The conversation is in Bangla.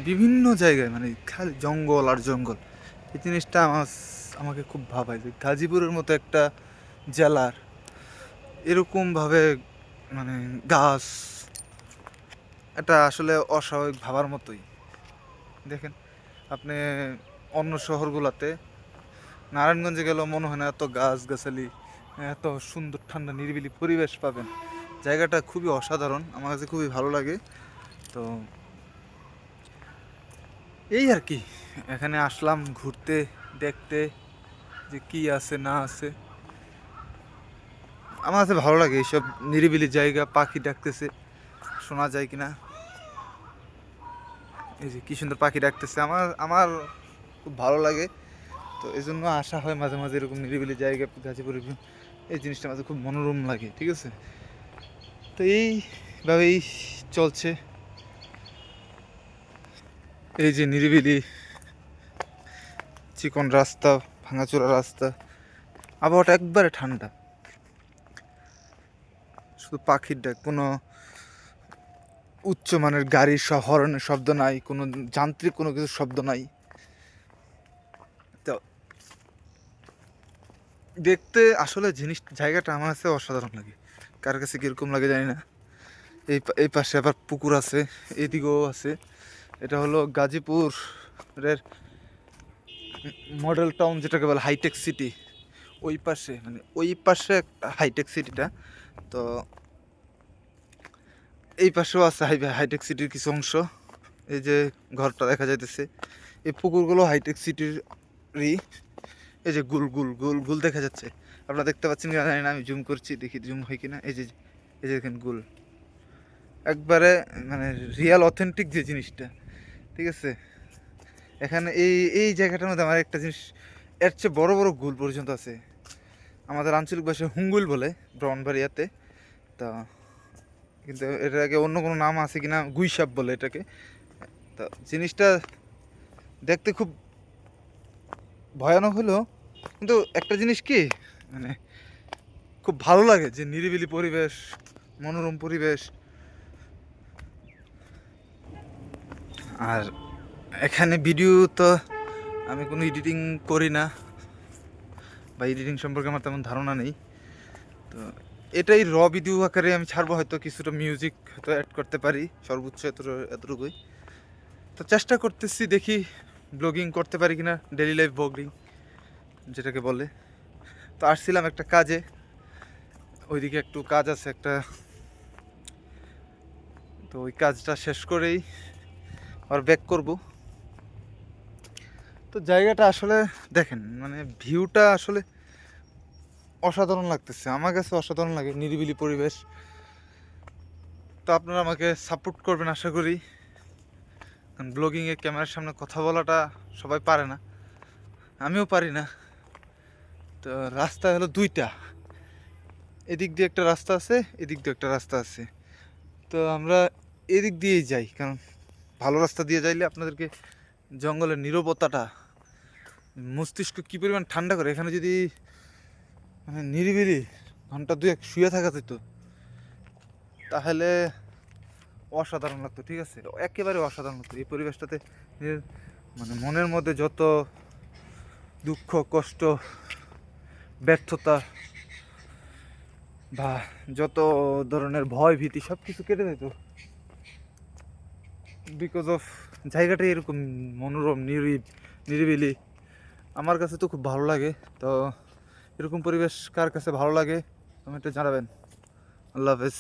বিভিন্ন জায়গায় মানে খালি জঙ্গল আর জঙ্গল। এই জিনিসটা আমাকে খুব ভাবায় যে গাজীপুরের মতো একটা জেলার এরকমভাবে মানে গাছ, এটা আসলে অস্বাভাবিক ভাবার মতোই। দেখেন আপনি অন্য শহরগুলোতে, নারায়ণগঞ্জে গেলেও মনে হয় না এত গাছগাছালি, এত সুন্দর ঠান্ডা নিরিবিলি পরিবেশ পাবেন। জায়গাটা খুবই অসাধারণ, আমার কাছে খুবই ভালো লাগে। তো এই আর কি, এখানে আসলাম ঘুরতে, দেখতে যে কি আছে না আছে। আমার কাছে ভালো লাগে এইসব নিরিবিলি জায়গা, পাখি ডাকতেছে, শোনা যায় কিনা। এই যে কি সুন্দর পাখি ডাকতেছে, আমার আমার খুব ভালো লাগে। তো এই জন্য আসা হয় মাঝে মাঝে এরকম নিরিবিলি জায়গা গাজীপুরে। এই জিনিসটা আমাদের খুব মনোরম লাগে, ঠিক আছে। তো এইভাবেই চলছে, এই যে নিরিবিলি চিকন রাস্তা, ভাঙাচোরা রাস্তা, আবহাওয়াটা একবারে ঠান্ডা, শুধু পাখির ডাক, কোনো উচ্চমানের গাড়ির হরনের শব্দ নাই, কোনো যান্ত্রিক কোনো কিছু শব্দ নাই। তো দেখতে আসলে জায়গাটা আমার কাছে অসাধারণ লাগে, কার কাছে কীরকম লাগে জানি না। এই পাশে আবার পুকুর আছে, এদিকেও আছে। এটা হলো গাজীপুরের মডেল টাউন, যেটাকে বলে হাইটেক সিটি। ওই পাশে মানে ওই পাশে একটা হাইটেক সিটিটা। তো এই পাশেও আছে হাইটেক সিটির কিছু অংশ। এই যে ঘরটা দেখা যাইতেছে, এই পুকুরগুলো হাইটেক সিটিরই। এই যে গুল গুল গুল গুল দেখা যাচ্ছে, আপনারা দেখতে পাচ্ছেন কিনা জানি না, আমি জুম করছি, দেখি জুম হয় কিনা। এই যে দেখেন গুল, একবারে মানে রিয়েল অথেন্টিক যে জিনিসটা, ঠিক আছে। এখানে এই জায়গাটার মধ্যে আমার একটা জিনিস, এর চেয়ে বড় বড় গুল পর্যন্ত আছে। আমাদের আঞ্চলিক ভাষায় হুঙ্গুল বলে ব্রাহ্মণবাড়িয়াতে। তা কিন্তু এটার আগে অন্য কোনো নাম আছে কিনা, গুইসাপ বলে এটাকে। তা জিনিসটা দেখতে খুব ভয়ানক হলেও কিন্তু একটা জিনিস কি, মানে খুব ভালো লাগে যে নিরিবিলি পরিবেশ, মনোরম পরিবেশ। আর এখানে ভিডিও তো আমি কোনো এডিটিং করি না, বা এডিটিং সম্পর্কে আমার তেমন ধারণা নেই। তো এটাই ভিডিও আকারে আমি ছাড়বো, হয়তো কিছুটা মিউজিক হয়তো অ্যাড করতে পারি, সর্বোচ্চ এতটুকুই। তো চেষ্টা করতেছি, দেখি ব্লগিং করতে পারি কিনা, ডেলি লাইফ ব্লগিং যেটাকে বলে। তো আসছিলাম একটা কাজে, ওইদিকে একটু কাজ আছে একটা, তো ওই কাজটা শেষ করেই আর ব্যাক করব। তো জায়গাটা আসলে দেখেন, মানে ভিউটা আসলে অসাধারণ লাগতেছে, আমার কাছে অসাধারণ লাগে, নিরিবিলি পরিবেশ। তো আপনারা আমাকে সাপোর্ট করবেন আশা করি, কারণ ব্লগিংয়ে ক্যামেরার সামনে কথা বলাটা সবাই পারে না, আমিও পারি না। তো রাস্তা হলো দুইটা, এদিক দিয়ে একটা রাস্তা আছে, এদিক দিয়ে একটা রাস্তা আছে। তো আমরা এদিক দিয়েই যাই, কারণ ভালো রাস্তা দিয়ে যাইলে আপনাদেরকে জঙ্গলের নীরবতাটা মস্তিষ্ক কী পরিমাণ ঠান্ডা করে। এখানে যদি মানে নিরিবিলি ঘন্টা দুয়েক শুয়ে থাকা যেত, তাহলে অসাধারণ লাগতো, ঠিক আছে, একেবারে অসাধারণ লাগতো এই পরিবেশটাতে। মানে মনের মধ্যে যত দুঃখ, কষ্ট, ব্যর্থতা বা যত ধরনের ভয় ভীতি সব কিছু কেটে যেত, বিকজ অফ জায়গাটা এরকম মনোরম, নিরিবিলি। আমার কাছে তো খুব ভালো লাগে। তো এরকম পরিবেশ কার কাছে ভালো লাগে কমেন্টে জানাবেন। আল্লাহ হাফেজ।